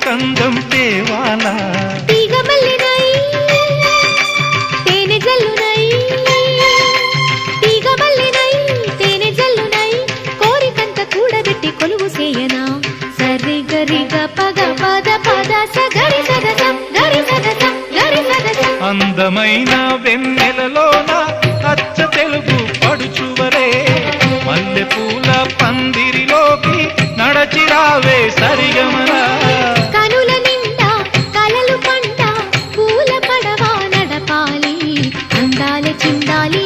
సంగం తేవాలా అందమైన వెన్నెలలోన అచ్చ తెలుగు పడుచువరే మల్లె పూల పందిరిలోకి నడచిరావే సరిగమరా కనుల నిండా కలలు పంట పూల పడవ నడపాలి అందాల చిందాలి